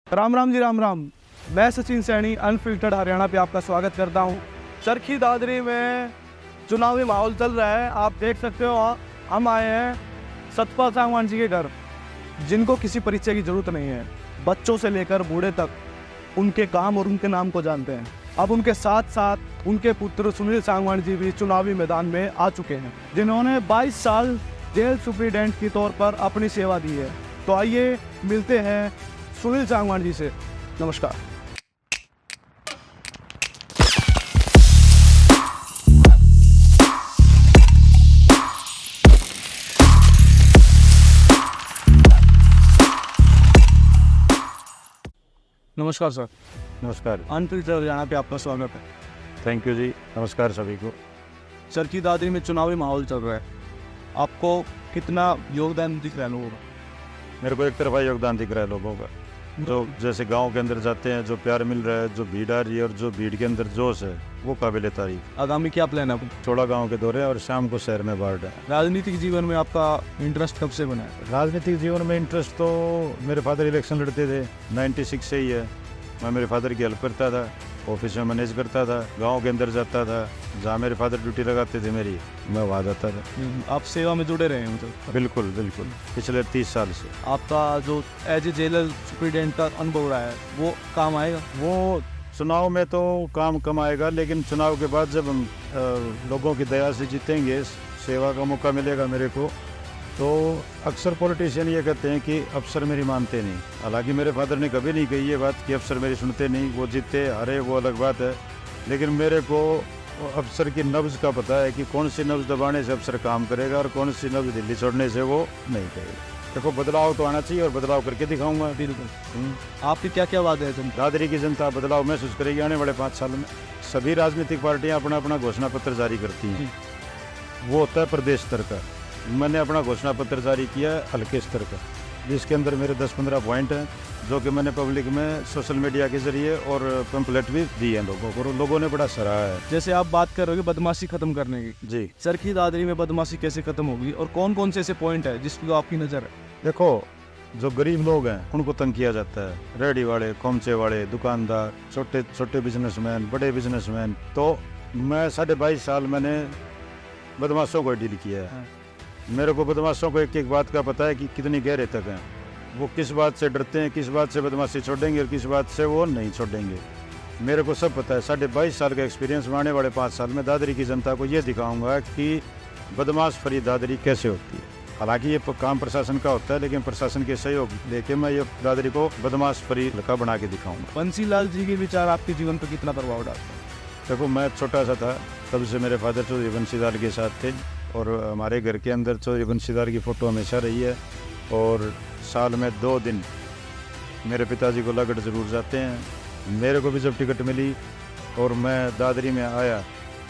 राम राम जी राम राम। मैं सचिन सैनी अनफिल्टर्ड हरियाणा पे आपका स्वागत करता हूँ। चरखी दादरी में चुनावी माहौल चल रहा है। आप देख सकते हो हम आए हैं सतपाल सांगवान जी के घर, जिनको किसी परिचय की जरूरत नहीं है। बच्चों से लेकर बूढ़े तक उनके काम और उनके नाम को जानते हैं। अब उनके साथ साथ उनके पुत्र सुनील सांगवान जी भी चुनावी मैदान में आ चुके हैं, जिन्होंने 22 साल जेल सुप्रीडेंट के तौर पर अपनी सेवा दी है। तो आइए मिलते हैं सुनील सांगवान जी से। नमस्कार। नमस्कार सर। नमस्कार। अनफिल्टर्ड हरियाणा पे आपका स्वागत है। थैंक यू जी। नमस्कार सभी को। चरखी दादरी में चुनावी माहौल चल रहा है, आपको कितना योगदान दिख रहा है लोगों का? मेरे को एक तरफा योगदान दिख रहा है लोगों का। जो जैसे गांव के अंदर जाते हैं, जो प्यार मिल रहा है, जो भीड़ आ रही है और जो भीड़ के अंदर जोश है, वो काबिल तारीफ। आगामी क्या प्लान है? छोड़ा गांव के दौरे और शाम को शहर में बाढ़ है। राजनीतिक जीवन में आपका इंटरेस्ट कब से बना है? राजनीतिक जीवन में इंटरेस्ट तो मेरे फादर इलेक्शन लड़ते थे, 96 से ही है। मैं मेरे फादर की हेल्प करता था, ऑफिस में मैनेज करता था, गांव के अंदर जाता था, जहाँ मेरे फादर ड्यूटी लगाते थे मेरी, मैं वहाँ जाता था। आप सेवा में जुड़े रहे हैं मतलब? बिल्कुल बिल्कुल, पिछले 30 साल से। आपका जो एज ए जेलर सुप्रीडेंट का अनुभव रहा है वो काम आएगा? वो चुनाव में तो काम कम आएगा, लेकिन चुनाव के बाद जब हम लोगों की दया से जीतेंगे, सेवा का मौका मिलेगा मेरे को, तो अक्सर पॉलिटिशियन ये कहते हैं कि अफसर मेरी मानते नहीं। हालांकि मेरे फादर ने कभी नहीं कही ये बात कि अफसर मेरी सुनते नहीं। वो जीते हारे वो अलग बात है, लेकिन मेरे को अफसर की नब्ज़ का पता है कि कौन सी नब्ज़ दबाने से अफसर काम करेगा और कौन सी नब्ज़ दिल्ली छोड़ने से वो नहीं करेगा। देखो, बदलाव तो आना चाहिए और बदलाव करके दिखाऊंगा। बिल्कुल। आपकी क्या क्या वादे हैं? दादरी की जनता बदलाव महसूस करेगी आने वाले 5 साल में। सभी राजनीतिक पार्टियां अपना अपना घोषणा पत्र जारी करती हैं, वो होता है प्रदेश स्तर का। मैंने अपना घोषणा पत्र जारी किया है हल्के स्तर का, जिसके अंदर मेरे 10-15 पॉइंट हैं, जो कि मैंने पब्लिक में सोशल मीडिया के जरिए और पैम्पलेट भी दिए हैं लोगों को, और लोगों ने बड़ा सराहा है। जैसे आप बात कर रहे हो बदमाशी खत्म करने की, जी, चरखी दादरी में बदमाशी कैसे खत्म होगी और कौन कौन से ऐसे पॉइंट है जिस पर आपकी नज़र है? देखो, जो गरीब लोग हैं उनको तंग किया जाता है, रेहड़ी वाले, खोमचे वाले, दुकानदार, छोटे छोटे बिजनेसमैन, बड़े बिजनेसमैन। तो मैं 22.5 साल मैंने बदमाशों को डील किया है। मेरे को बदमाशों को एक एक बात का पता है कि कितनी गहरे तक हैं, वो किस बात से डरते हैं, किस बात से बदमाशी छोड़ेंगे और किस बात से वो नहीं छोड़ेंगे। मेरे को सब पता है। 22.5 साल का एक्सपीरियंस में आने वाले 5 साल में दादरी की जनता को ये दिखाऊंगा कि बदमाश फ्री दादरी कैसे होती है। हालांकि ये काम प्रशासन का होता है, लेकिन प्रशासन के सहयोग लेके मैं ये दादरी को बदमाश फ्री का बना के दिखाऊंगा। बंसीलाल जी के विचार आपके जीवन पर कितना प्रभाव डालते हैं? देखो, मैं छोटा सा था तब से मेरे फादर चौधरी बंसीलाल के साथ थे, और हमारे घर के अंदर चौधरी बंसीलाल की फ़ोटो हमेशा रही है। और साल में 2 दिन मेरे पिताजी को लगड़ ज़रूर जाते हैं। मेरे को भी जब टिकट मिली और मैं दादरी में आया,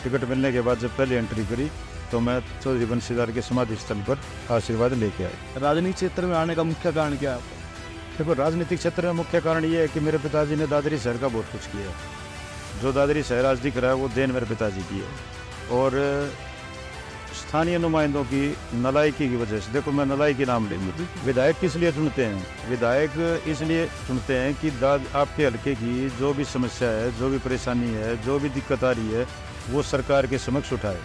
टिकट मिलने के बाद जब पहली एंट्री करी, तो मैं चौधरी बंसीलाल के समाधि स्थल पर आशीर्वाद लेके आया। राजनीतिक क्षेत्र में आने का मुख्य कारण क्या है आपका? देखो, राजनीतिक क्षेत्र में मुख्य कारण ये है कि मेरे पिताजी ने दादरी शहर का बहुत कुछ किया। जो दादरी शहर आज दिख रहा है वो देन मेरे पिताजी की है। और स्थानीय नुमाइंदों की नलायकी की वजह से, देखो मैं नलायकी नाम लेंगे, विधायक किस लिए चुनते हैं? विधायक इसलिए चुनते हैं कि आपके हल्के की जो भी समस्या है, जो भी परेशानी है, जो भी दिक्कत आ रही है, वो सरकार के समक्ष उठाए,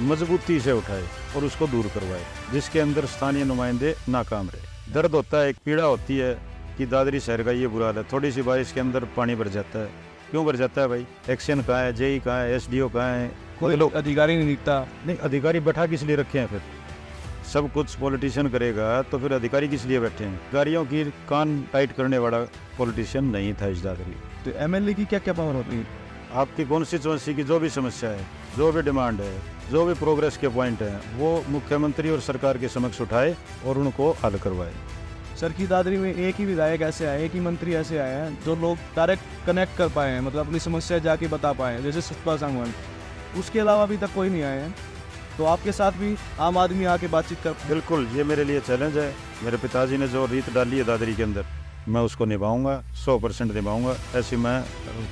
मजबूती से उठाए और उसको दूर करवाए, जिसके अंदर स्थानीय नुमाइंदे नाकाम रहे। दर्द होता है, एक पीड़ा होती है कि दादरी शहर का ये बुरा हाल है। थोड़ी सी बारिश के अंदर पानी भर जाता है। क्यों भर जाता है भाई? एक्शन कहाँ है, जेई कहाँ है, एसडीओ कहाँ है? कोई लोग अधिकारी नहीं दिखता। नहीं, अधिकारी बैठा किस लिए रखे हैं? फिर सब कुछ पॉलिटिशियन करेगा तो फिर अधिकारी किस लिए बैठे हैं? अधिकारियों की कान टाइट करने वाला पॉलिटिशियन नहीं था इस दादरी। तो एमएलए की क्या क्या पावर होती है? आपकी कॉन्स्टिट्यूंसी की जो भी समस्या है, जो भी डिमांड है, जो भी प्रोग्रेस के पॉइंट हैं, वो मुख्यमंत्री और सरकार के समक्ष उठाए और उनको हल करवाए। चरखी दादरी में एक ही विधायक ऐसे आए, एक ही मंत्री ऐसे आए हैं जो लोग डायरेक्ट कनेक्ट कर पाए हैं, मतलब अपनी समस्या जाके बता पाए हैं, जैसे सतपाल सांगवान। उसके अलावा अभी तक कोई नहीं आए हैं। तो आपके साथ भी आम आदमी आके बातचीत कर? बिल्कुल, ये मेरे लिए चैलेंज है। मेरे पिताजी ने जो रीत डाली है दादरी के अंदर, मैं उसको निभाऊंगा, 100% निभाऊंगा। ऐसे मैं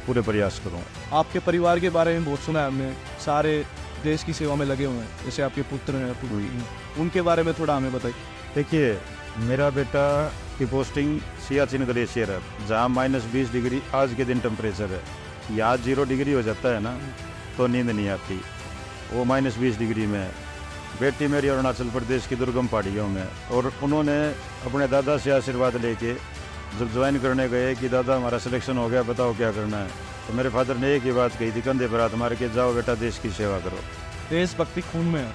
पूरे प्रयास करूँगा। आपके परिवार के बारे में बहुत सुना है हमने, सारे देश की सेवा में लगे हुए हैं, जैसे आपके पुत्र हैं, पुत्री हैं, उनके बारे में थोड़ा हमें बताइए। देखिए, मेरा बेटा आपकी पोस्टिंग सियाचिन ग्लेशियर है, जहाँ -20 डिग्री आज के दिन टेम्परेचर है। यहाँ 0 डिग्री हो जाता है ना तो नींद नहीं आती, वो -20 डिग्री में है। बेटी मेरी अरुणाचल प्रदेश की दुर्गम पहाड़ियों में, और उन्होंने अपने दादा से आशीर्वाद लेके जब ज्वाइन करने गए कि दादा हमारा सिलेक्शन हो गया, बताओ क्या करना है, तो मेरे फादर ने एक ही बात कही थी, कंधे पर हाथ मार के, जाओ बेटा देश की सेवा करो। देशभक्ति खून में है।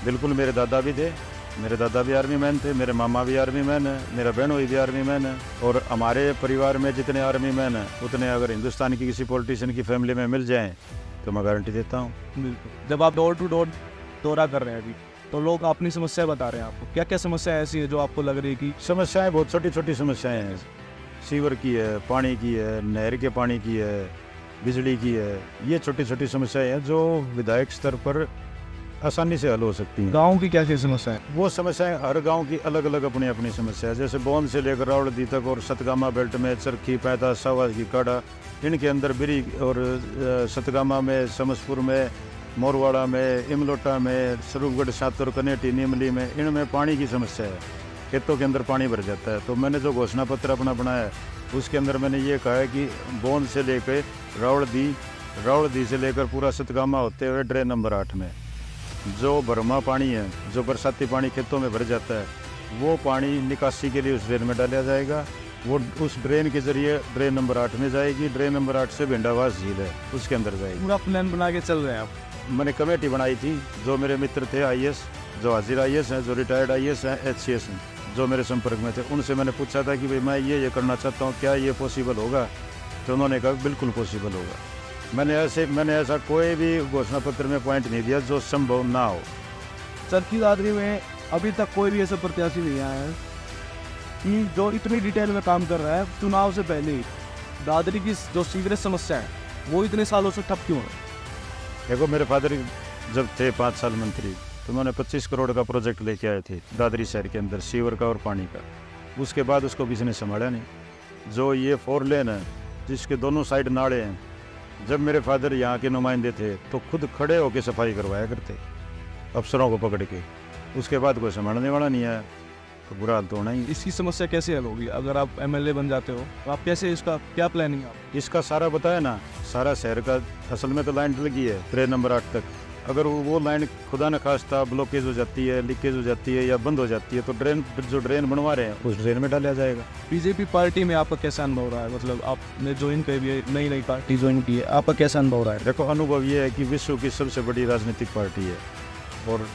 बिल्कुल, मेरे दादा भी थे, मेरे दादा भी आर्मी मैन थे, मेरे मामा भी आर्मी मैन है, मेरा बहनोई भी आर्मी मैन है, और हमारे परिवार में जितने आर्मी मैन हैं उतने अगर हिंदुस्तान की किसी पॉलिटिशियन की फैमिली में मिल जाएं तो मैं गारंटी देता हूँ। बिल्कुल। जब आप डोर टू डोर दौरा कर रहे हैं अभी, तो लोग अपनी समस्या बता रहे हैं आपको, क्या क्या समस्या ऐसी है जो आपको लग रही है कि समस्याएं बहुत छोटी छोटी समस्याएं हैं, सीवर की है, पानी की है, नहर के पानी की है, बिजली की है, ये छोटी छोटी समस्याएं हैं जो विधायक स्तर पर आसानी से हल हो सकती हैं। गाँव की क्या क्या समस्या है? वो समस्याएं हर गांव की अलग अलग अपनी अपनी समस्या है, जैसे बोंद से लेकर रावड़दी तक और सतगामा बेल्ट में चरखी, पैदा, सावा की काड़ा, इनके अंदर बिरी और सतगामा में, समसपुर में, मोरवाड़ा में, इमलोटा में, स्वरूपगढ़, सातर, कनेटी, नीमली में, इनमें पानी की समस्या है, खेतों के अंदर पानी भर जाता है। तो मैंने जो घोषणा पत्र अपना बनाया है उसके अंदर मैंने ये कहा है कि बोंद से लेकर रावड़दी से लेकर पूरा सतगामा होते हुए ड्रेन नंबर 8 में जो भरमा पानी है, जो बरसाती पानी खेतों में भर जाता है, वो पानी निकासी के लिए उस ड्रेन में डाला जाएगा। वो उस ड्रेन के जरिए ड्रेन नंबर 8 में जाएगी, ड्रेन नंबर 8 से भिंडावास झील है उसके अंदर जाएगी। पूरा प्लान बना के चल रहे हैं आप? मैंने कमेटी बनाई थी, जो मेरे मित्र थे IAS, जो हाजिर IAS हैं, जो रिटायर्ड IAS हैं, HCS हैं, जो मेरे संपर्क में थे, उनसे मैंने पूछा था कि भाई मैं ये करना चाहता हूँ, क्या ये पॉसिबल होगा? तो उन्होंने कहा बिल्कुल पॉसिबल होगा। मैंने ऐसा कोई भी घोषणा पत्र में पॉइंट नहीं दिया जो संभव ना हो। चरखी दादरी में अभी तक कोई भी ऐसा प्रत्याशी नहीं आया है कि जो इतनी डिटेल में काम कर रहा है। चुनाव से पहले ही दादरी की जो सीवरेज समस्या है वो इतने सालों से ठप क्यों है? देखो, मेरे फादर जब थे 5 साल मंत्री तो उन्होंने 25 करोड़ का प्रोजेक्ट लेके आए थे दादरी शहर के अंदर, सीवर का और पानी का। उसके बाद उसको किसी ने संभाला नहीं। जो ये 4 लेन है जिसके दोनों साइड नाले हैं, जब मेरे फादर यहाँ के नुमाइंदे थे तो खुद खड़े होकर सफाई करवाया करते अफसरों को पकड़ के। उसके बाद कोई संभालने वाला नहीं आया तो बुरा हाल तो होना ही। इसकी समस्या कैसे हल होगी अगर आप MLA बन जाते हो? तो आप कैसे, इसका क्या प्लानिंग है? इसका सारा बताया ना, सारा शहर का असल में तो लाइन लगी है ट्रेन नंबर 8 तक। अगर वो लाइन खुदा न खास्ता ब्लॉकेज हो जाती है, लीकेज हो जाती है या बंद हो जाती है तो जो ड्रेन बनवा रहे हैं उस ड्रेन में डाला जाएगा। बीजेपी पार्टी में आपका कैसा अनुभव रहा है? मतलब आपने ज्वाइन करी है, नई पार्टी ज्वाइन की है, आपका कैसा अनुभव रहा है? देखो, अनुभव ये है कि विश्व की सबसे बड़ी राजनीतिक पार्टी है, और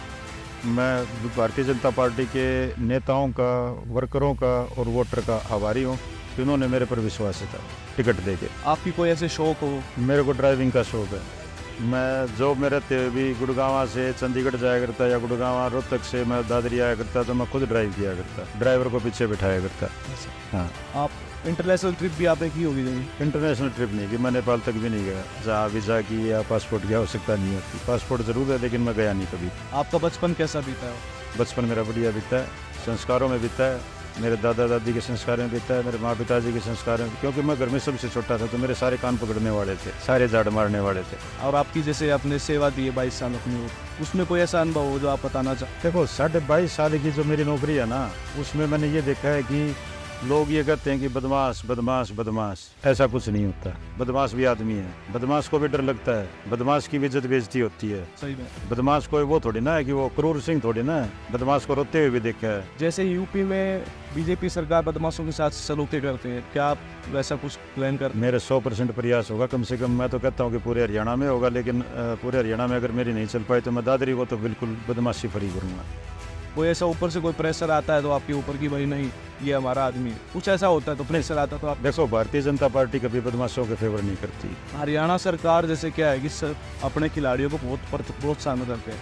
मैं भारतीय जनता पार्टी के नेताओं का, वर्करों का और वोटर का आभारी हूँ कि उन्होंने मेरे पर विश्वास था टिकट देके। आपकी कोई ऐसे शौक हो? मेरे को ड्राइविंग का शौक है। मैं जॉब में रहते हुए भी गुड़गांव से चंडीगढ़ जाया करता, या गुड़गांव रोहतक से मैं दादरी आया करता, तो मैं खुद ड्राइव किया करता, ड्राइवर को पीछे बिठाया करता। हाँ। आप इंटरनेशनल ट्रिप भी आपने की होगी? इंटरनेशनल ट्रिप नहीं की, मैं नेपाल तक भी नहीं गया। जहाँ वीज़ा की या पासपोर्ट की आवश्यकता नहीं होती। पासपोर्ट जरूर है लेकिन मैं गया नहीं कभी। आपका बचपन कैसा बीता है? बचपन मेरा बढ़िया बीता है, संस्कारों में बीता है, मेरे दादा दादी के संस्कार में बीता है, मेरे माँ पिताजी के संस्कार में, क्योंकि मैं घर में सबसे छोटा था तो मेरे सारे कान पकड़ने वाले थे, सारे झाड़ मारने वाले थे। और आपकी जैसे आपने सेवा दी है 22 साल अपनी, उसमें कोई ऐसा अनुभव हो जो आप बताना चाहते? देखो, 22.5 साल की जो मेरी नौकरी है ना, उसमें मैंने ये देखा है कि लोग ये कहते हैं कि बदमाश बदमाश बदमाश, ऐसा कुछ नहीं होता। बदमाश भी आदमी है, बदमाश को भी डर लगता है, बदमाश की भी इज्जत बेइज्जती होती है। सही में बदमाश कोई वो थोड़ी ना है कि वो क्रूर सिंह थोड़ी ना है, बदमाश को रोते हुए भी देखा है। जैसे यूपी में बीजेपी सरकार बदमाशों के साथ सलूके करते हैं, क्या आप वैसा कुछ प्लान कर? मेरे 100% प्रयास होगा, कम से कम मैं तो कहता हूँ कि पूरे हरियाणा में होगा, लेकिन पूरे हरियाणा में अगर मेरी नहीं चल पाई तो मैं दादरी को तो बिल्कुल बदमाशी फ्री करूँगा। कोई ऐसा ऊपर से कोई प्रेशर आता है तो आपके ऊपर की भाई नहीं ये हमारा आदमी है, कुछ ऐसा होता है तो प्रेशर आता है तो आप? देखो, भारतीय जनता पार्टी कभी बदमाशों के फेवर नहीं करती। हरियाणा सरकार जैसे क्या है कि अपने खिलाड़ियों को बहुत प्रोत्साहन करते हैं,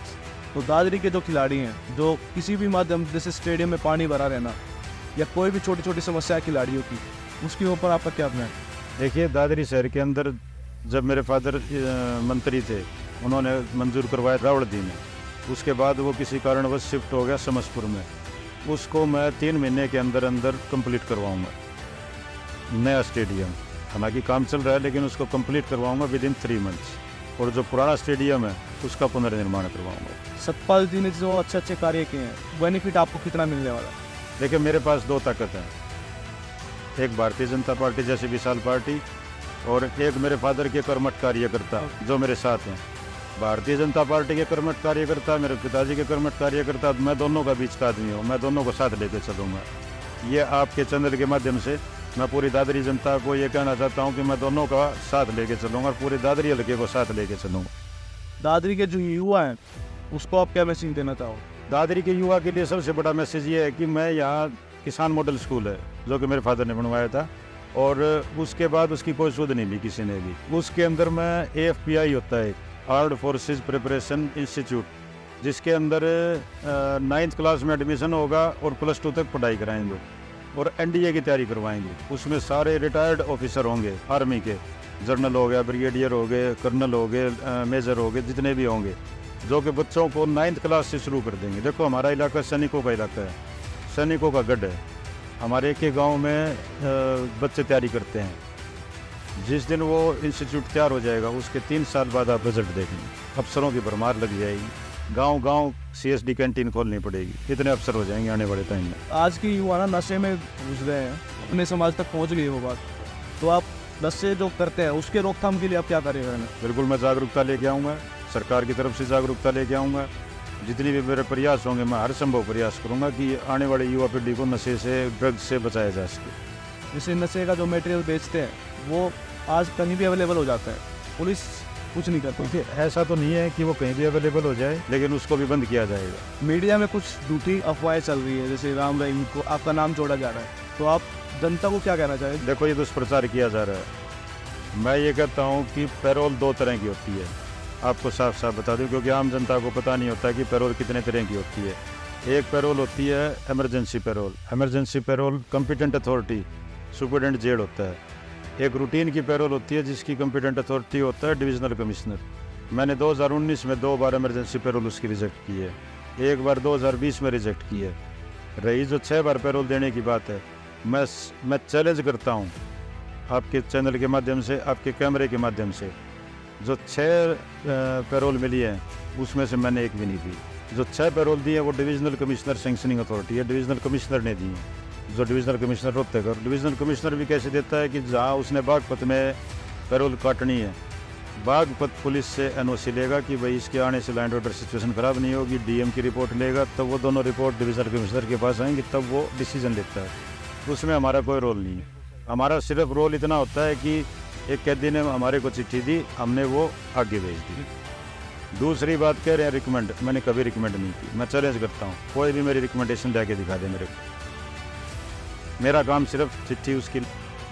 तो दादरी के जो खिलाड़ी हैं जो किसी भी माध्यम, जैसे स्टेडियम में पानी भरा रहना या कोई भी छोटी छोटी समस्या है खिलाड़ियों की, उसके ऊपर आपका क्या प्लान? देखिए, दादरी शहर के अंदर जब मेरे फादर मंत्री थे, उन्होंने मंजूर करवाया रावड़दी में, उसके बाद वो किसी कारणवश शिफ्ट हो गया समसपुर में। उसको मैं 3 महीने के अंदर अंदर कंप्लीट करवाऊंगा, नया स्टेडियम। हालांकि काम चल रहा है लेकिन उसको कंप्लीट करवाऊंगा विदिन 3 मंथ्स, और जो पुराना स्टेडियम है उसका पुनर्निर्माण करवाऊंगा। सतपाल जी ने जो अच्छे कार्य किए हैं, बेनिफिट आपको कितना मिलने वाला है? देखिए, मेरे पास 2 ताकत है। एक भारतीय जनता पार्टी जैसे विशाल पार्टी और एक मेरे फादर के कर्मठ कार्यकर्ता जो मेरे साथ हैं। भारतीय जनता पार्टी के कर्मठ कार्यकर्ता, मेरे पिताजी के कर्मठ कार्यकर्ता, मैं दोनों का बीच का आदमी हूँ, मैं दोनों को साथ लेकर चलूँगा। ये आपके चैनल के माध्यम से मैं पूरी दादरी जनता को ये कहना चाहता हूँ कि मैं दोनों का साथ लेके चलूँगा और पूरे दादरी हल्के को साथ लेके चलूँगा। दादरी के जो युवा हैं उसको आप क्या मैसेज देना चाहो? दादरी के युवा के लिए सबसे बड़ा मैसेज ये है कि मैं यहाँ किसान मॉडल स्कूल है जो कि मेरे फादर ने बनवाया था और उसके बाद उसकी कोई शोध नहीं ली किसी ने भी। उसके अंदर मैं AFPI होता है, आर्म्ड फोर्सेस प्रिपरेशन इंस्टीट्यूट, जिसके अंदर 9th क्लास में एडमिशन होगा और +2 तक पढ़ाई कराएंगे और NDA की तैयारी करवाएंगे। उसमें सारे रिटायर्ड ऑफिसर होंगे आर्मी के, जनरल हो गया, ब्रिगेडियर हो गए, कर्नल हो गए, मेजर हो गए, जितने भी होंगे, जो कि बच्चों को 9th क्लास से शुरू कर देंगे। देखो हमारा इलाका सैनिकों का इलाका है, सैनिकों का गढ़ है। हमारे एक एक गाँव में बच्चे तैयारी करते हैं। जिस दिन वो इंस्टीट्यूट तैयार हो जाएगा उसके 3 साल बाद आप रिजल्ट देखेंगे, अफसरों की भरमार लग जाएगी। गांव-गांव CSD कैंटीन खोलनी पड़ेगी, इतने अफसर हो जाएंगे आने वाले टाइम में। आज की युवा ना नशे में घुस गए हैं, अपने समाज तक पहुंच गई वो बात, तो आप नशे जो करते हैं उसके रोकथाम के लिए आप क्या करेंगे? बिल्कुल मैं जागरूकता लेके आऊँगा, सरकार की तरफ से जागरूकता लेके आऊँगा। जितनी भी मेरे प्रयास होंगे मैं हर संभव प्रयास करूँगा कि आने वाली युवा पीढ़ी को नशे से, ड्रग्स से बचाया जा सके। जैसे नशे का जो मटेरियल बेचते हैं वो आज कहीं भी अवेलेबल हो जाता है, पुलिस कुछ नहीं करती। क्योंकि ऐसा तो नहीं है कि वो कहीं भी अवेलेबल हो जाए, लेकिन उसको भी बंद किया जाएगा। मीडिया में कुछ झूठी अफवाहें चल रही है, जैसे राम रहीम को आपका नाम जोड़ा जा रहा है, तो आप जनता को क्या कहना चाहेंगे? देखो ये दुष्प्रचार किया जा रहा है। मैं ये कहता हूँ कि पैरोल 2 तरह की होती है, आपको साफ साफ बता दूं, क्योंकि आम जनता को पता नहीं होता कि पैरोल कितने तरह की होती है। एक पैरोल होती है emergency parole. Emergency parole competent authority superintendent jail होता है। एक रूटीन की पैरोल होती है जिसकी कॉम्पिटेंट अथॉरिटी होता है डिविजनल कमिश्नर। मैंने 2019 में 2 बार इमरजेंसी पैरोल उसकी रिजेक्ट की है, एक बार 2020 में रिजेक्ट की है। रही जो 6 बार पैरोल देने की बात है, मैं चैलेंज करता हूँ आपके चैनल के माध्यम से, आपके कैमरे के माध्यम से, जो 6 पैरोल मिली है उसमें से मैंने एक भी नहीं दी। जो 6 पैरोल दी है वो डिविजनल कमिश्नर सैंक्शनिंग अथॉरिटी है, डिविजनल कमिश्नर ने दी है, जो divisional commissioner Rohtak. Divisional commissioner भी कैसे देता है कि जहाँ उसने बागपत में पैरोल काटनी है, बागपत पुलिस से NOC लेगा कि भाई इसके आने से लैंड ऑर्डर सिचुएशन ख़राब नहीं होगी, DM की रिपोर्ट लेगा, तब वो दोनों रिपोर्ट डिविजनल कमिश्नर के पास आएंगी, तब वो डिसीजन लेता है। उसमें हमारा कोई रोल नहीं है। हमारा सिर्फ रोल इतना होता है कि एक कैदी ने हमारे को चिट्ठी दी, हमने वो आगे भेज दी। दूसरी बात कह रहे हैं रिकमेंड, मैंने कभी रिकमेंड नहीं की। मैं चैलेंज करता हूँ, कोई भी मेरी रिकमेंडेशन लेके दिखा दे मेरे को। मेरा काम सिर्फ चिट्ठी उसकी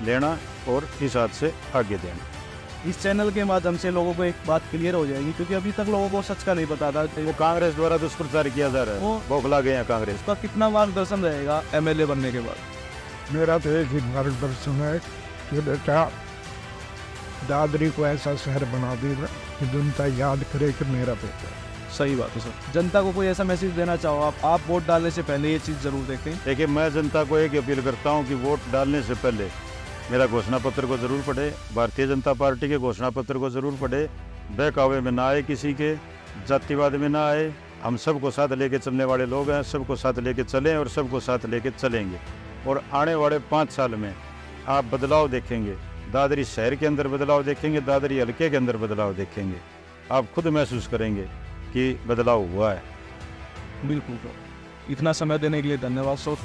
लेना और इस हाथ से आगे देना। इस चैनल के माध्यम से लोगों को एक बात क्लियर हो जाएगी, क्योंकि अभी तक लोगों को सच का नहीं पता था। वो कांग्रेस द्वारा दुष्प्रचार किया जा रहा है, बौखला गए हैं कांग्रेस। उसका कितना मार्गदर्शन रहेगा MLA बनने के बाद? मेरा तो एक ही मार्गदर्शन है कि बेटा दादरी को ऐसा शहर बना देगा कि जनता याद करे कि मेरा बेटा। सही बात है सर। जनता को कोई ऐसा मैसेज देना चाहो आप वोट डालने से पहले ये चीज़ जरूर देखें? देखिए मैं जनता को एक अपील करता हूँ कि वोट डालने से पहले मेरा घोषणा पत्र को ज़रूर पढ़े, भारतीय जनता पार्टी के घोषणा पत्र को ज़रूर पढ़े, बहकावे में ना आए, किसी के जातिवाद में ना आए। हम सबको साथ लेके चलने वाले लोग हैं, सबको साथ लेके चलें और सबको साथ लेके चलेंगे। और आने वाले 5 साल में आप बदलाव देखेंगे, दादरी शहर के अंदर बदलाव देखेंगे, दादरी हल्के के अंदर बदलाव देखेंगे। आप खुद महसूस करेंगे कि बदलाव हुआ है। बिल्कुल सर, इतना समय देने के लिए धन्यवाद सर।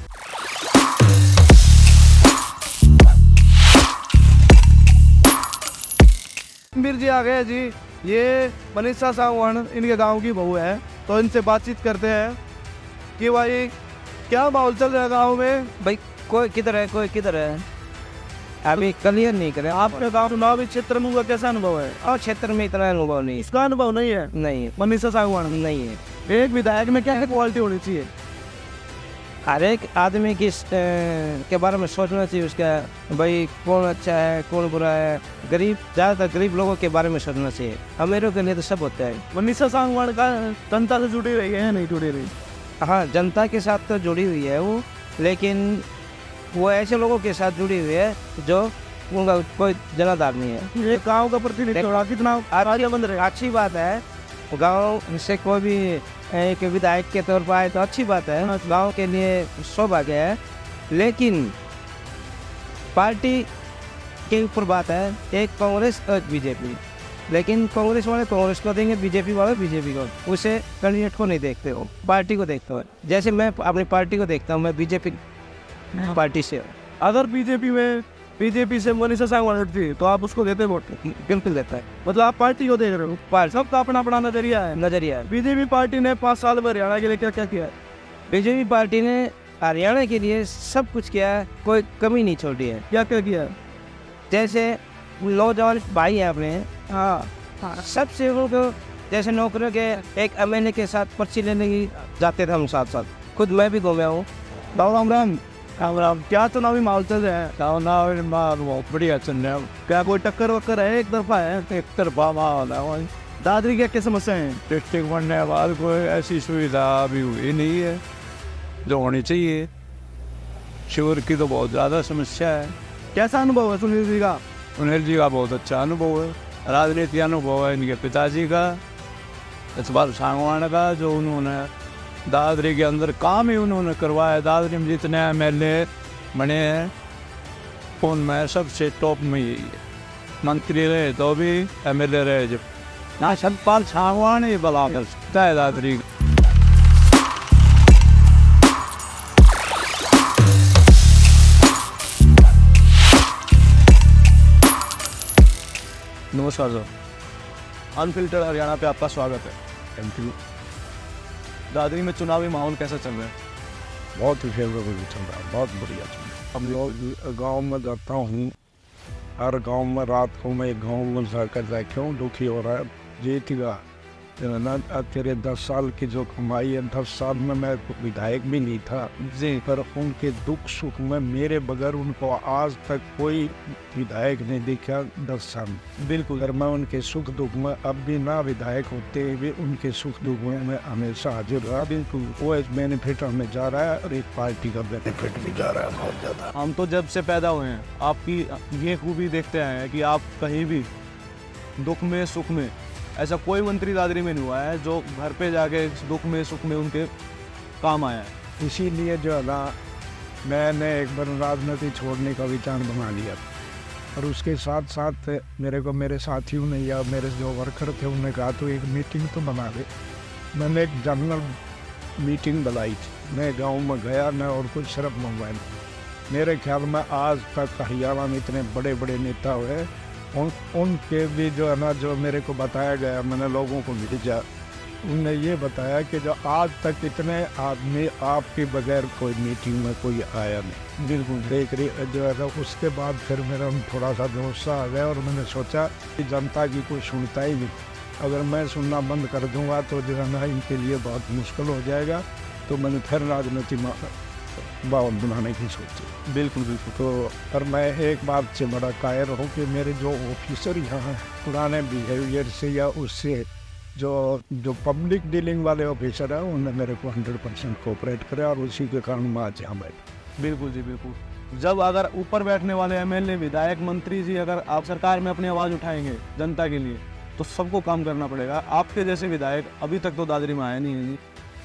मीर जी आ गए जी, ये मनीषा सावण इनके गांव की बहू है, तो इनसे बातचीत करते हैं कि भाई क्या माहौल चल रहा है गांव में। भाई कोई किधर है, कोई किधर है, अभी क्लियर नहीं करे। आपके गांव चुनावी क्षेत्र में हुआ कैसा अनुभव है? और क्षेत्र में इतना अनुभव नहीं इसका अनुभव नहीं है? नहीं है, मनीषा सावण नहीं है। एक विधायक में क्या क्वालिटी होनी चाहिए? हर एक आदमी की के बारे में सोचना चाहिए उसका, भाई कौन अच्छा है कौन बुरा है। गरीब, ज़्यादातर गरीब लोगों के बारे में सोचना चाहिए। अमीरों के लिए तो सब होता है। मनीषा सावण का जनता से जुड़ी रही है नहीं जुड़ी रही? हाँ, जनता के साथ तो जुड़ी हुई है वो, लेकिन वो ऐसे लोगों के साथ जुड़ी हुई है जो उनका कोई जनाधार नहीं है। ये गाँव का प्रतिनिधित्व कितना अच्छी बात है। गांव से कोई भी एक विधायक के तौर पर आए तो अच्छी बात है, गांव के लिए सौभाग्य है। लेकिन पार्टी के ऊपर बात है, एक कांग्रेस और बीजेपी, लेकिन कांग्रेस वाले कांग्रेस को देंगे, बीजेपी वाले बीजेपी को, उसे कैंडिडेट को नहीं देखते हो, पार्टी को देखते हो। जैसे मैं अपनी पार्टी को देखता हूँ, मैं बीजेपी पार्टी से हूँ। अगर बीजेपी से मनीषा सांगवान थी तो आप उसको देते वोट? बिल्कुल देता है। मतलब आप पार्टी को देख रहे हो? पार्टी सबका अपना अपना नजरिया है। नजरिया है। बीजेपी पार्टी ने 5 साल में हरियाणा के लिए क्या क्या किया है? बीजेपी पार्टी ने हरियाणा के लिए सब कुछ किया है, कोई कमी नहीं छोड़ी है। क्या क्या किया है? जैसे नौजवान भाई हैं अपने, हाँ, सबसे उनको जैसे नौकरियों के एक एमएलए के साथ पर्ची लेने की जाते थे हम साथ साथ, खुद मैं भी घूमे हूँ। राम राम। क्या चुनावी माहौल चल रहा है? चुनाव बहुत बढ़िया चल रहा है। क्या कोई टक्कर वक्कर है? एक तरफा है? एक तरफा माहौल है। दादरी क्या क्या समस्या है? डिस्ट्रिक्ट बनने के बाद कोई ऐसी सुविधा अभी हुई नहीं है जो होनी चाहिए। शिविर की तो बहुत ज़्यादा समस्या है। कैसा अनुभव है सुनील जी का? सुनील जी का बहुत अच्छा अनुभव है, राजनीति अनुभव है इनके पिताजी का, इतबार सांगवान का, जो उन्होंने दादरी के अंदर काम ही उन्होंने करवाया। दादरी में जितने एमएलए बने हैं उनमें सबसे टॉप में यही है। मंत्री रहे तो भी, एमएलए रहे जब ना, सतपाल सांगवान ही बला कर सकता है दादरी। नमस्कार सर, अनफिल्टर्ड हरियाणा पे आपका स्वागत है। Thank you. दादरी में चुनावी माहौल कैसा चल रहा है? बहुत ही फेवरेबल चल रहा है, बहुत बढ़िया चल रहा है। हम लोग गांव में जाता हूँ, हर गांव में रात को मैं गांव में जाकर क्यों दुखी हो रहा है जीतेगा ना। तेरे 10 साल की जो कमाई है, 10 साल में मैं विधायक भी नहीं था जी, पर उनके दुख सुख में मेरे बगैर उनको आज तक कोई विधायक नहीं दिखा 10 साल में। बिल्कुल। अगर मैं उनके सुख दुख में अब भी ना विधायक होते हुए उनके सुख दुख में मैं हमेशा हाजिर रहा। बिल्कुल। वो एक बेनिफिट हमें जा रहा है और एक पार्टी का बेनिफिट भी जा रहा है बहुत ज़्यादा। हम तो जब से पैदा हुए हैं आपकी ये खूबी देखते आए हैं कि आप कहीं भी दुख में सुख में, ऐसा कोई मंत्री दादरी में नहीं हुआ है जो घर पे जाके दुख में सुख में उनके काम आया है। इसीलिए जो है ना, मैंने एक बार राजनीति छोड़ने का विचार बना लिया और उसके साथ साथ मेरे साथियों ने या मेरे जो वर्कर थे उन्होंने कहा तो एक मीटिंग तो बना दे। मैंने एक जनरल मीटिंग बुलाई थी, मैं गांव में गया न और कुछ सिर्फ मोबाइल। मेरे ख्याल में आज तक हरियाणा में इतने बड़े बड़े नेता हुए उनके भी जो है ना, जो मेरे को बताया गया, मैंने लोगों को भेजा, उनने ये बताया कि जो आज तक इतने आदमी आपके बगैर कोई मीटिंग में कोई आया नहीं। बिल्कुल। देख रही जो है ना, उसके बाद फिर मेरा थोड़ा सा जोश सा आ गया और मैंने सोचा कि जनता की कोई सुनता ही नहीं, अगर मैं सुनना बंद कर दूंगा तो जो है ना इनके लिए बहुत मुश्किल हो जाएगा। तो मैंने फिर राजनीति माहौल बनाने की सोची। बिल्कुल बिल्कुल। तो पर मैं एक बात से बड़ा कायर हूँ कि मेरे जो ऑफिसर यहाँ पुराने बिहेवियर से या उससे जो पब्लिक डीलिंग वाले ऑफिसर हैं उन्होंने मेरे को 100% कोऑपरेट करा और उसी के कारण मैं आज यहाँ बैठा। बिल्कुल जी बिल्कुल। जब अगर ऊपर बैठने वाले एमएलए, विधायक, मंत्री जी अगर आप सरकार में अपनी आवाज़ उठाएंगे जनता के लिए तो सबको काम करना पड़ेगा। आपके जैसे विधायक अभी तक तो दादरी में आए नहीं है जी,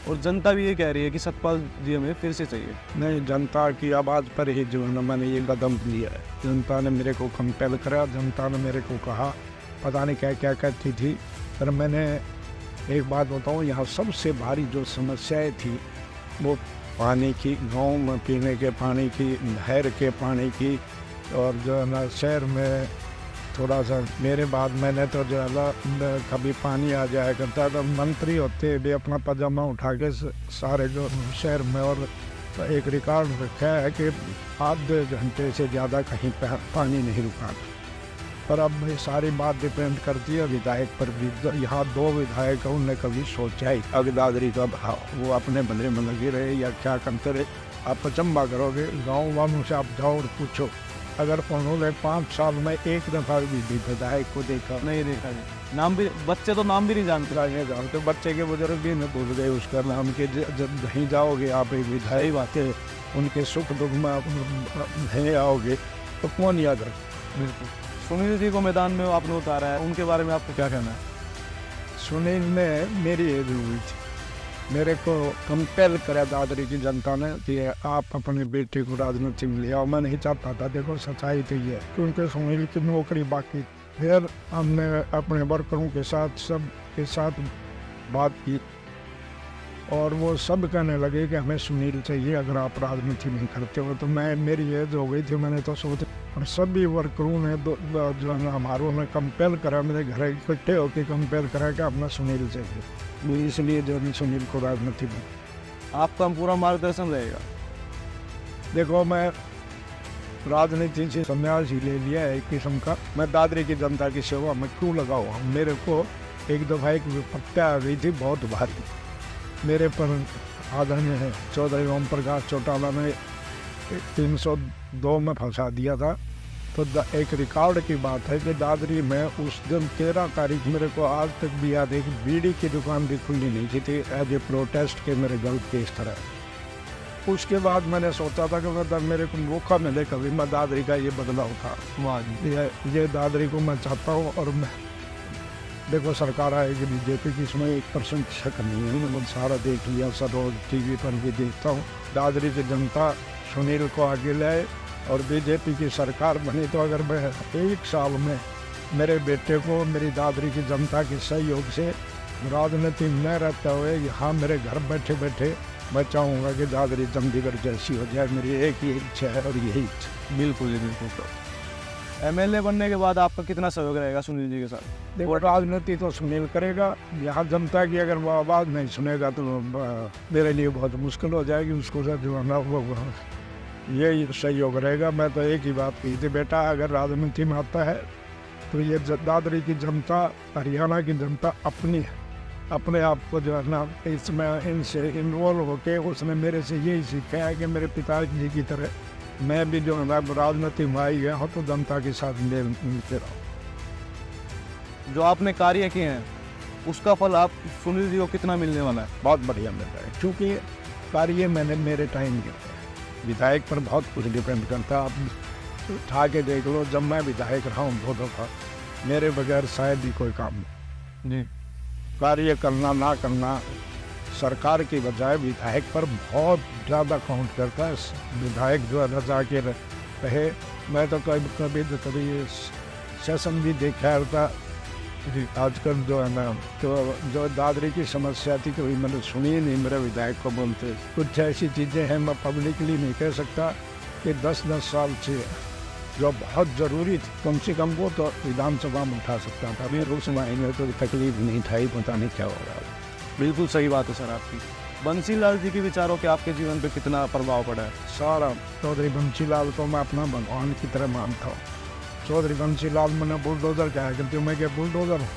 और जनता भी ये कह रही है कि सतपाल जी हमें फिर से चाहिए। नहीं, जनता की आवाज़ पर ही जो है ना मैंने ये कदम लिया है। जनता ने मेरे को कंपेल करा, जनता ने मेरे को कहा, पता नहीं क्या क्या कहती थी, पर मैंने एक बात बताऊँ, यहाँ सबसे भारी जो समस्याएं थी वो पानी की, गांव में पीने के पानी की, नहर के पानी की, और जो है ना शहर में थोड़ा सा मेरे बाद मैंने तो जो है कभी पानी आ जाया करता था, मंत्री होते भी अपना पजामा उठा के सारे जो शहर में, और एक रिकॉर्ड रखा है कि आधे घंटे से ज़्यादा कहीं पानी नहीं रुका। पर अब ये सारी बात डिपेंड करती है विधायक पर भी। यहाँ 2 विधायक हैं, उनने कभी सोचा ही अगर दादरी का वो अपने बंदरे में लगे रहे या क्या करते रहे। आप अचंबा करोगे, गाँव वालों से आप जाओ और पूछो, अगर उन्होंने 5 साल में एक दफ़ा भी विधायक को देखा नहीं देखा जी। नाम भी, बच्चे तो नाम भी नहीं जानते। नहीं जानते, बच्चे के बुजुर्ग भी नहीं भूल गए उसका नाम के। जब नहीं जाओगे आप एक विधायक बातें उनके सुख दुख में नहीं आओगे तो कौन याद रखे। बिल्कुल। सुनील जी को मैदान में आपने उतारा है, उनके बारे में आपको क्या कहना है? सुनील ने मेरी एज हुई थी मेरे को कंपेल करा दादरी की जनता ने कि आप अपने बेटे को राजनीति में ले आओ। मैं नहीं चाहता था, देखो सच्चाई तो ये है क्योंकि सुनील की नौकरी बाकी। फिर हमने अपने वर्करों के साथ सबके साथ बात की और वो सब कहने लगे कि हमें सुनील चाहिए, अगर आप राजनीति नहीं करते हो तो। मेरी एज हो गई थी, मैंने तो सोचा, और सभी वर्करों ने जो है ना हमारों ने कंपेल करा, मेरे घर इकट्ठे होकर कंपेल करा कि अपना सुनील चाहिए। वो इसलिए जो है सुनील को राजनीति में आपका पूरा मार्गदर्शन रहेगा। देखो, मैं राजनीति से संन्यास ही ले लिया है एक किस्म का। मैं दादरी की जनता की सेवा में क्यों लगाऊँ? मेरे को एक दफ़ा एक विपत्ता आ गई थी बहुत भारी, मेरे पर आदरणीय है चौधरी ओम प्रकाश चौटाला ने 302 में फंसा दिया था। तो एक रिकॉर्ड की बात है कि दादरी में उस दिन 13 तारीख मेरे को आज तक भी याद है कि बीड़ी की दुकान भी खुली नहीं थी एज ए प्रोटेस्ट के मेरे गलत के इस तरह। उसके बाद मैंने सोचा था कि मेरे को मौका मिले कभी मैं दादरी का ये बदलाव था। ये दादरी को मैं चाहता हूँ। और मैं देखो, सरकार आएगी बीजेपी की, इसमें 1% शक नहीं है। मैंने सारा देख लिया, सब रोज टीवी पर भी देखता हूँ। दादरी की जनता सुनील को आगे लाए और बीजेपी की सरकार बनी तो अगर मैं 1 साल में मेरे बेटे को मेरी दादरी की जनता के सहयोग से राजनीति में रहते हुए यहाँ मेरे घर बैठे बैठे मैं चाहूँगा कि दादरी चंडीगढ़ जैसी हो जाए। मेरी एक ही इच्छा है और यही इच्छा। बिल्कुल जी, बिल्कुल। तो एमएलए बनने के बाद आपका कितना सहयोग रहेगा सुनील जी के साथ? देखो, राजनीति तो सुनील करेगा, यहाँ जनता की अगर वो आवाज़ नहीं सुनेगा तो मेरे लिए बहुत मुश्किल हो जाएगी। उसको जो है ना वो यही सहयोग रहेगा। मैं तो एक ही बात कही थी, बेटा अगर राजनीति में आता है तो ये दादरी की जनता, हरियाणा की जनता अपनी है, अपने आप को जो है ना इसमें इनसे इन्वॉल्व होके उसने मेरे से यही सीखा है कि मेरे पिताजी की तरह मैं भी जो है ना राजनीति में आई गया हूँ तो जनता के साथ मिलते रहो। जो आपने कार्य किए हैं उसका फल आप सुनील जी को कितना मिलने वाला है? बहुत बढ़िया मिल रहा है क्योंकि कार्य मैंने मेरे टाइम किया है। विधायक पर बहुत कुछ डिपेंड करता है। आप उठा के देख लो, जब मैं विधायक रहा हूँ 2 दफ़ा, मेरे बगैर शायद ही कोई काम नहीं। जी, कार्य करना ना करना सरकार की बजाय विधायक पर बहुत ज़्यादा काउंट करता है। विधायक जो है रजा के रहे। मैं तो कभी सेशन भी देखा था आजकल जो है ना, तो जो दादरी की समस्या थी कभी मैंने सुनी नहीं मेरे विधायक को बोलते। कुछ ऐसी चीज़ें हैं मैं पब्लिकली नहीं कह सकता कि 10-10 साल से जो बहुत ज़रूरी थी कम से कम वो तो विधानसभा में उठा सकता था। फिर उस महीने तो तकलीफ नहीं उठाई, पता नहीं क्या हो रहा है। बिल्कुल सही बात है सर आपकी। बंसीलाल जी के विचारों के आपके जीवन पे कितना प्रभाव पड़ा है? सारा चौधरी बंसीलाल को मैं अपना भगवान की तरह मानता हूँ। चौधरी बंसीलाल मैंने बुलडोज़र कहा करती हूँ, मैं क्या बुलडोज़र हूँ।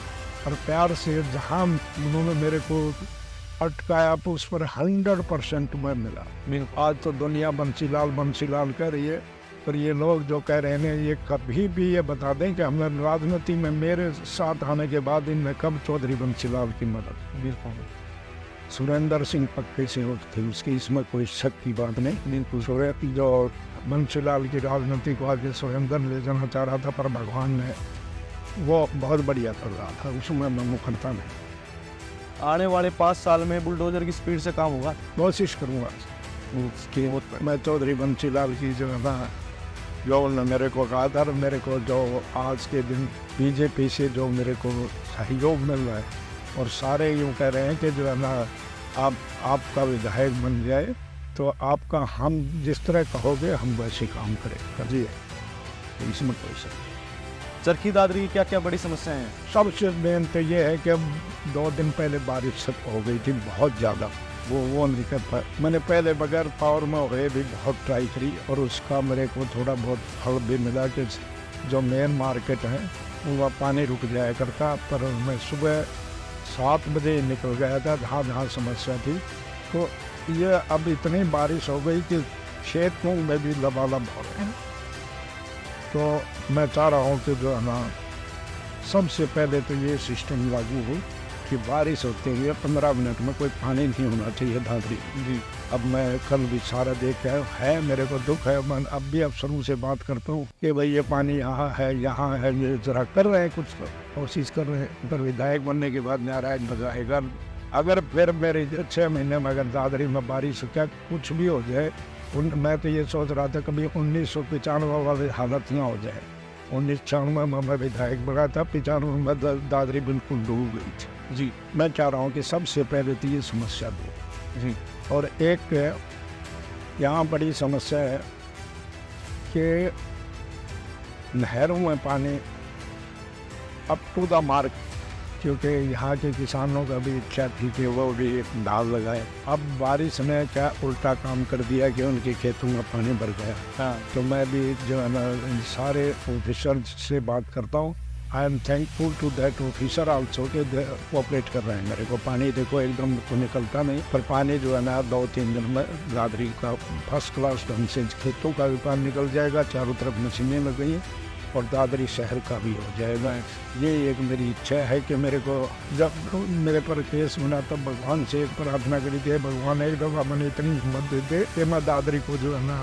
और प्यार से जहाँ उन्होंने मेरे को अटकाया तो उस पर 100% मैं मिला। आज तो दुनिया बंसीलाल बंसीलाल कर रही है, पर ये लोग जो कह रहे हैं ये कभी भी ये बता दें कि हमने राजनीति में मेरे साथ आने के बाद इनमें कब चौधरी बंसीलाल की मदद। बिल्कुल। सुरेंद्र सिंह पक्के से थे, उसकी इसमें कोई शक की बात नहीं। बिल्कुल। जो बंसीलाल की राजनीति को आगे सुरेंद्र ले जाना चाह रहा था, पर भगवान ने वो बहुत बढ़िया कर रहा था, उसमें मैं मुखरता नहीं। आने वाले 5 साल में बुलडोजर की स्पीड से काम होगा? कोशिश करूँगा कि मैं चौधरी बंसीलाल की जो है ना, जो उन्होंने मेरे को कहा था, मेरे को जो आज के दिन बीजेपी से जो मेरे को सहयोग मिल रहा है और सारे यूँ कह रहे हैं कि जो है ना आपका विधायक बन जाए तो आपका हम जिस तरह कहोगे हम वैसे काम करें जी, इसमें कोई शक। चरखी दादरी की क्या क्या बड़ी समस्याएं हैं? सबसे मेन तो ये है कि 2 दिन पहले बारिश हो गई थी बहुत ज़्यादा, वो नहीं कर पाया। मैंने पहले बगैर पावर में हुए भी बहुत ट्राई करी और उसका मेरे को थोड़ा बहुत फल भी मिला कि जो मेन मार्केट है वह पानी रुक जाया करता, पर मैं सुबह 7 बजे निकल गया था जहाँ समस्या थी। तो ये अब इतनी बारिश हो गई कि खेतों में भी लबालब हो रहे हैं। तो मैं चाह रहा हूँ कि जो है ना सबसे पहले तो ये सिस्टम लागू हो कि बारिश होते हुए 15 मिनट में कोई पानी नहीं होना चाहिए दादरी जी। अब मैं कल भी सारा देख के है, मेरे को दुख है। मैं अब भी अफसरों से बात करता हूँ कि भाई ये पानी यहाँ है, ये जरा कर रहे हैं, कुछ कोशिश कर रहे हैं। पर विधायक बनने के बाद नारायण बजाएगा अगर फिर मेरे 6 महीने में अगर दादरी में बारिश क्या कुछ भी हो जाए, मैं तो ये सोच रहा था कभी 1995 वाली हालत ना हो जाए। 1996 में मैं विधायक बना था, 95 में दादरी बिल्कुल डूब गई थी। जी मैं चाह रहा हूँ कि सबसे पहले तो ये समस्या दूर। जी और एक यहाँ बड़ी समस्या है कि नहरों में पानी अप टू द मार्क, क्योंकि यहाँ के किसानों का भी इच्छा थी कि वो भी ढाल लगाए। अब बारिश ने क्या उल्टा काम कर दिया कि उनके खेतों में पानी भर गया। हाँ तो मैं भी जो है ना इन सारे ऑफिसर से बात करता हूँ। I am thankful to that officer also के कोऑपरेट कर रहे हैं मेरे को। पानी देखो एकदम तो निकलता नहीं, पर पानी जो है ना 2-3 दिन में दादरी का फर्स्ट क्लास ढंग से खेतों का भी पानी निकल जाएगा, चारों तरफ मशीनें लग गई हैं और दादरी शहर का भी हो जाएगा। ये एक मेरी इच्छा है कि मेरे को जब मेरे पर केस बना तब भगवान से एक प्रार्थना करी थी, भगवान एक दफ़ा मैंने इतनी हिम्मत दे दे कि मैं दादरी को जो है ना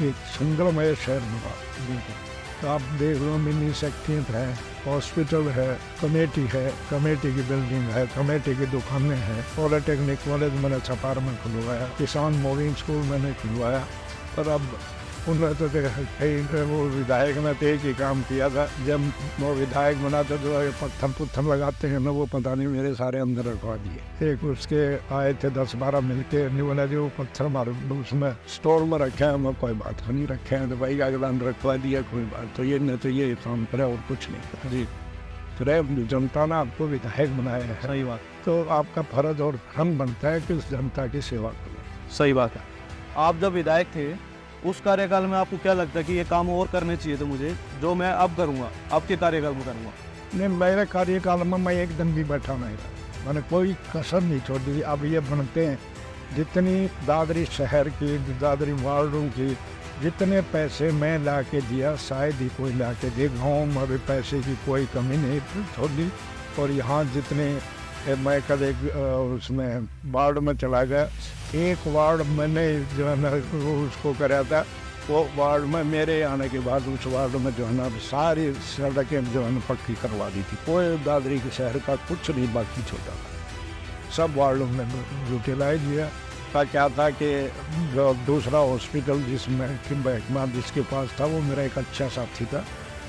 एक संग्रमय शहर बना। तो आप देख लो मिनी सेक्रेटरीट है, हॉस्पिटल है, कमेटी की बिल्डिंग है, कमेटी की दुकानें हैं, पॉलिटेक्निक कॉलेज मैंने छपार में खुलवाया, किसान मोविंग स्कूल मैंने खुलवाया। और अब उन्होंने तो कहीं वो विधायक ने तो एक ही काम किया था, जब वो विधायक बना था जो पत्थर लगाते हैं ना, वो पता नहीं मेरे सारे अंदर रखवा दिए। एक उसके आए थे 10-12 मिलके, नहीं बोला जो पत्थर मारो उसमें स्टोर में रखे हैं, मैं कोई बात नहीं रखे हैं, तो भाई अगला रखवा दिया कोई बात। तो ये नहीं तो ये काम करे और कुछ नहीं करा जी। तो जनता ने आपको विधायक बनाया है, सही बात, तो आपका फर्ज और धर्म बनता है कि उस जनता की सेवा करो। सही बात है। आप जब विधायक थे उस कार्यकाल में आपको क्या लगता है कि ये काम और करने चाहिए थे मुझे, जो मैं अब करूँगा, आपके कार्यकाल में करूँगा? नहीं, मेरे कार्यकाल में मैं एक दिन भी बैठा नहीं रहा, मैंने कोई कसर नहीं छोड़ दी। अब ये बनते हैं जितनी दादरी शहर की, दादरी वार्डों की जितने पैसे मैं ला के दिया, शायद ही कोई ला के दे। गाँव में भी पैसे की कोई कमी नहीं छोड़ी। और यहाँ जितने मैं कल एक उसमें वार्ड में चला गया, एक वार्ड मैंने जो है ना उसको कराया था, वो वार्ड में मेरे आने के बाद उस वार्ड में जो है ना सारी सड़कें जो है ना पक्की करवा दी थी। कोई दादरी के शहर का कुछ नहीं बाकी छोटा था, सब वार्डों में यूटिलाइज दिया। का क्या था कि जो दूसरा हॉस्पिटल जिसमें कि महकमा जिसके पास था, वो मेरा एक अच्छा साथी था,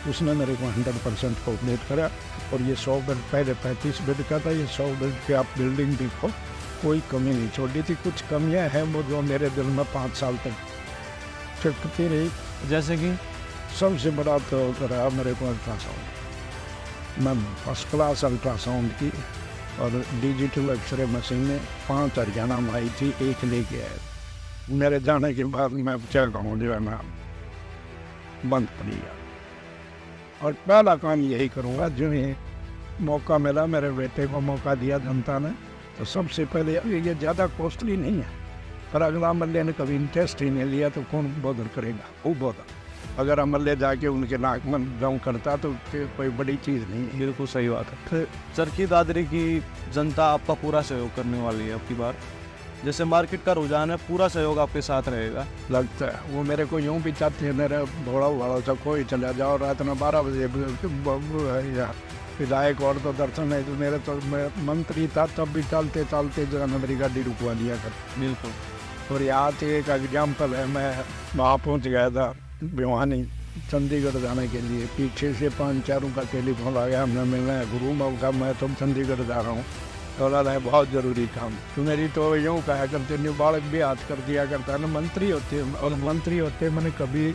उसने मेरे को 100% कोऑपरेट करा। और ये 100 बेड पहले 35 बेड का था, ये 100 बेड की आप बिल्डिंग देखो, कोई कमी नहीं छोड़ी थी। कुछ कमियां हैं वो जो मेरे दिल में 5 साल तक चिपकती रही। जैसे कि सबसे बड़ा तो रहा मेरे को अल्ट्रासाउंड। मैं फर्स्ट क्लास अल्ट्रासाउंड की और डिजिटल एक्सरे मशीनें 5 हरियाणा में आई थी, एक लेके आए। मेरे जाने के बाद मैं क्या कहूँ जो है ना बंद पड़ी गया। और पहला काम यही करूँगा, जो ये मौका मिला, मेरे बेटे को मौका दिया जनता ने, तो सबसे पहले ये ज़्यादा कॉस्टली नहीं है, पर अगला अमल्ले ने कभी इंटरेस्ट ही नहीं लिया तो कौन बॉदर करेगा, वो बॉदर। अगर अमल्ले जाके उनके नाक में दम करता तो कोई बड़ी चीज़ नहीं है। बिल्कुल सही बात है। चरखी दादरी की जनता आपका पूरा सहयोग करने वाली है अब की बार, जैसे मार्केट का रुझान है, पूरा सहयोग आपके साथ रहेगा लगता है। वो मेरे को यूँ भी चाहते हैं, मेरा भोड़ा भाड़ा सा कोई चला जाओ रात में 12 बजे या विधायक और तो दर्शन है। तो मेरे तो मैं मंत्री था तब भी चलते जो है ना मेरी गाड़ी रुकवा दिया कर। बिल्कुल। और यहाँ से एक एग्जाम्पल है, मैं वहाँ पहुँच गया था भिवानी चंडीगढ़ जाने के लिए, पीछे से 5-4 का टेलीफोन आ गया, हमने मिलना है गुरु मऊ का, मैं तो चंडीगढ़ जा रहा हूँ, बोला है बहुत ज़रूरी काम। तो मेरी तो यूँ कहा करते नहीं, बालक भी याद कर दिया करता है ना, मंत्री होते और मंत्री होते मैंने कभी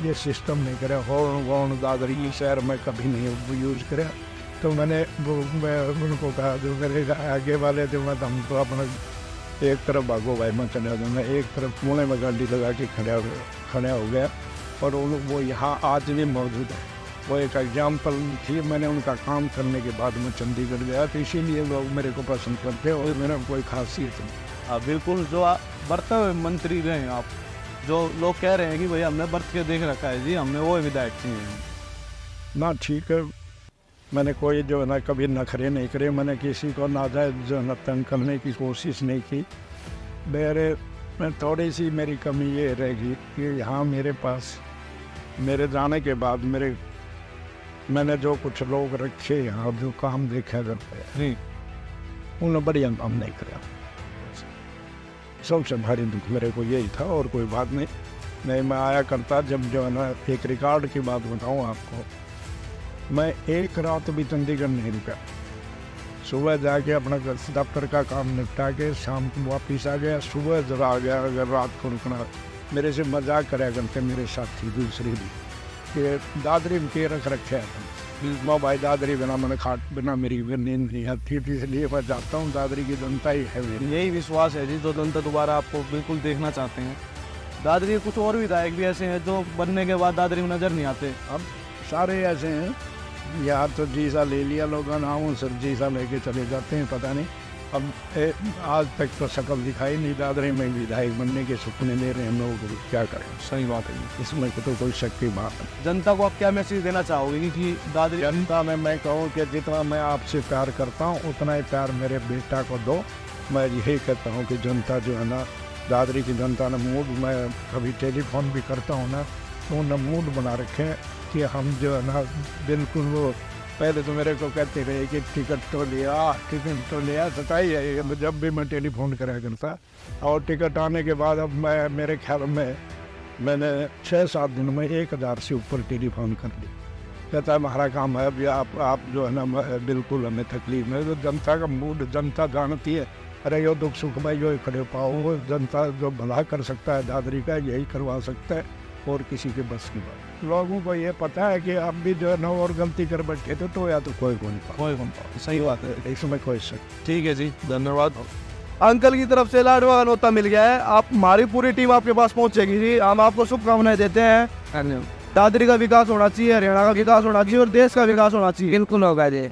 ये सिस्टम नहीं करा, हॉर्न वॉर्न दादरी शहर में कभी नहीं यूज़ करा। तो मैं उनको कहा जो मेरे आगे वाले थे, मैं हम तो अपना एक तरफ भागो भाई मैं चला जाऊँगा, एक तरफ पुणे में गाड़ी लगा के खड़ा हो गया। और वो यहाँ आज भी मौजूद है, वो एक एग्जाम्पल थी। मैंने उनका काम करने के बाद मैं चंडीगढ़ गया, तो इसीलिए लोग मेरे को पसंद करते हैं और मेरा कोई खासियत नहीं। हाँ बिल्कुल, जो आप बढ़ते हुए मंत्री रहे हैं आप, जो लोग कह रहे हैं कि भाई हमने बढ़ के देख रखा है जी, हमने वो विधायक चाहिए ना, ठीक है। मैंने कोई जो है ना कभी नखरे नहीं करे, मैंने किसी को नाजायज जो है ना तंग करने की कोशिश नहीं की। मैं थोड़ी सी मेरी कमी ये रहेगी कि यहाँ मेरे पास मेरे जाने के बाद मैंने जो कुछ लोग रखे यहाँ जो काम देखा करते हैं, उन्होंने बढ़िया काम नहीं कराया। सबसे भारी दुख मेरे को यही था और कोई बात नहीं मैं आया करता। जब जो है ना एक रिकॉर्ड की बात बताऊँ आपको, मैं एक रात भी चंडीगढ़ नहीं रुका। सुबह जाके अपना दफ्तर का काम निपटा के शाम को वापिस आ गया। सुबह जब आ गया, अगर रात को रुकना, मेरे से मजाक कराया करते मेरे साथी दूसरे भी कि दादरी में के रख रखे हैं माँ भाई, दादरी बिना मैंने खाट बिना मेरी नींद नहीं आती थी, इसलिए मैं जाता हूँ। दादरी की जनता ही है मेरी। यही विश्वास है जी, जो जनता दोबारा आपको बिल्कुल देखना चाहते हैं। दादरी कुछ और विधायक भी ऐसे हैं जो बनने के बाद दादरी में नज़र नहीं आते। अब सारे ऐसे हैं, यहाँ तो जीसा ले लिया लोगों ने, आऊँ सर जीसा लेके चले जाते हैं, पता नहीं। अब आज तक तो शक्ल दिखाई नहीं। दादरी में विधायक बनने के सपने ले रहे हैं हम लोगों को, क्या करें। सही बात है। इसमें तो कोई शक की बात है। जनता को आप क्या मैसेज देना चाहोगे कि दादरी जनता में मैं कहूँ कि जितना मैं आपसे प्यार करता हूँ उतना ही प्यार मेरे बेटा को दो। मैं यही कहता हूँ कि जनता जो है ना, दादरी की जनता ने मूड, मैं कभी टेलीफोन भी करता हूँ ना, तो उन्हें मूड बना रखे कि हम जो है ना बिल्कुल वो, पहले तो मेरे को कहते रहे कि टिकट तो लिया सताई है जब भी मैं टेलीफोन करा करता। और टिकट आने के बाद अब मैं, मेरे ख्याल में मैंने 6-7 दिन में 1000 से ऊपर टेलीफोन कर ली। कहता है हमारा काम है अभी, आप जो है ना बिल्कुल हमें तकलीफ है। तो जनता का मूड जनता जानती है। अरे यो दुख सुख में यो खड़े पाओ, वो जनता जो भला कर सकता है दादरी का यही करवा सकता है, और किसी के बस की बात। लोगों को ये पता है कि आप भी जो है ना और गलती कर बैठे तो या तो कोई नहीं पाओ। सही बात है। इसमें कोई शक। ठीक है जी, धन्यवाद। अंकल की तरफ से लाडवा नोता मिल गया है। आप, हमारी पूरी टीम आपके पास पहुंचेगी जी। हम आपको शुभकामनाएं देते हैं। दादरी का विकास होना चाहिए, हरियाणा का विकास होना चाहिए और देश का विकास होना चाहिए। बिल्कुल होगा जी।